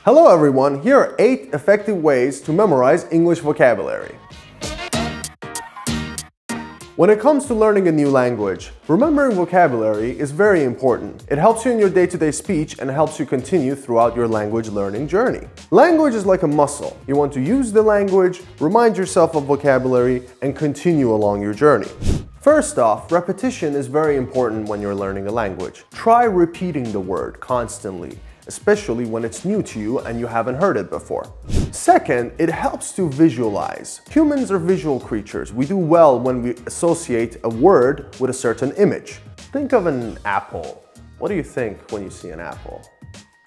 Hello everyone, here are 8 effective ways to memorize English vocabulary. When it comes to learning a new language, remembering vocabulary is very important. It helps you in your day-to-day speech and helps you continue throughout your language learning journey. Language is like a muscle. You want to use the language, remind yourself of vocabulary, and continue along your journey. First off, repetition is very important when you're learning a language. Try repeating the word constantly, especially when it's new to you and you haven't heard it before. Second, it helps to visualize. Humans are visual creatures. We do well when we associate a word with a certain image. Think of an apple. What do you think when you see an apple?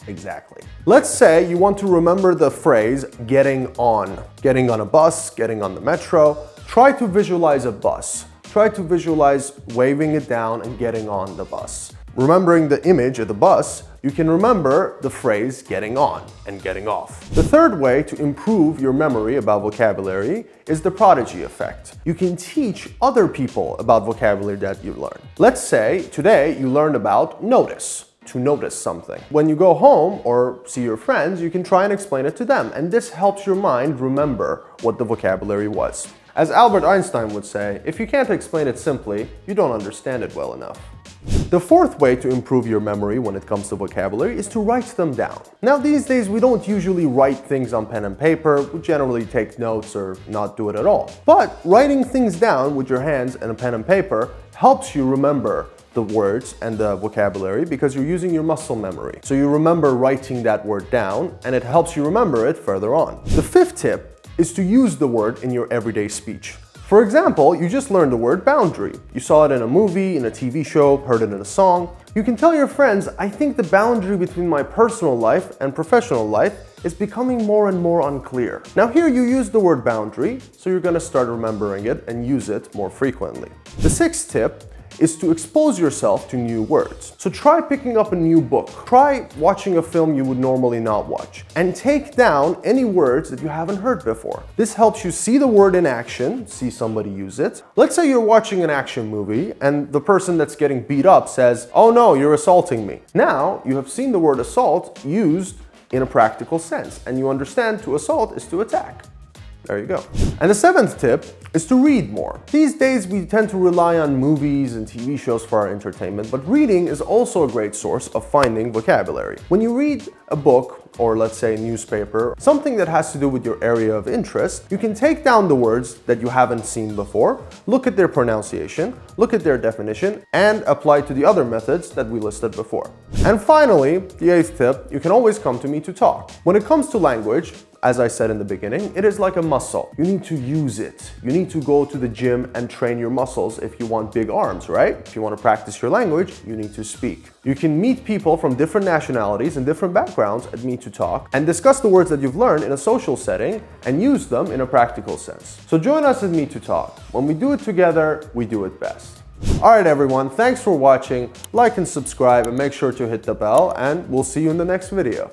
Exactly. Let's say you want to remember the phrase getting on a bus, getting on the metro. Try to visualize a bus. Try to visualize waving it down and getting on the bus. Remembering the image of the bus, you can remember the phrase getting on and getting off. The third way to improve your memory about vocabulary is the prodigy effect. You can teach other people about vocabulary that you learn. Let's say today you learned about notice. To notice something. When you go home or see your friends, you can try and explain it to them, and this helps your mind remember what the vocabulary was. As Albert Einstein would say, if you can't explain it simply, you don't understand it well enough. The fourth way to improve your memory when it comes to vocabulary is to write them down. Now these days we don't usually write things on pen and paper, we generally take notes or not do it at all. But writing things down with your hands and a pen and paper helps you remember the words and the vocabulary because you're using your muscle memory. So you remember writing that word down and it helps you remember it further on. The fifth tip is to use the word in your everyday speech. For example, you just learned the word boundary. You saw it in a movie, in a TV show, heard it in a song. You can tell your friends, I think the boundary between my personal life and professional life is becoming more and more unclear. Now here you use the word boundary, so you're gonna start remembering it and use it more frequently. The sixth tip is to expose yourself to new words. So try picking up a new book. Try watching a film you would normally not watch. And take down any words that you haven't heard before. This helps you see the word in action, see somebody use it. Let's say you're watching an action movie and the person that's getting beat up says, "Oh no, you're assaulting me." Now you have seen the word assault used in a practical sense and you understand to assault is to attack. There you go. And the seventh tip is to read more. These days we tend to rely on movies and TV shows for our entertainment, but reading is also a great source of finding vocabulary. When you read a book, or let's say a newspaper, something that has to do with your area of interest, you can take down the words that you haven't seen before, look at their pronunciation, look at their definition, and apply to the other methods that we listed before. And finally, the eighth tip, you can always come to me to talk. When it comes to language, as I said in the beginning, it is like a muscle. You need to use it. You need to go to the gym and train your muscles if you want big arms, right? If you want to practice your language, you need to speak. You can meet people from different nationalities and different backgrounds at Meet to Talk and discuss the words that you've learned in a social setting and use them in a practical sense. So join us at Meet to Talk. When we do it together, we do it best. Alright everyone, thanks for watching. Like and subscribe and make sure to hit the bell and we'll see you in the next video.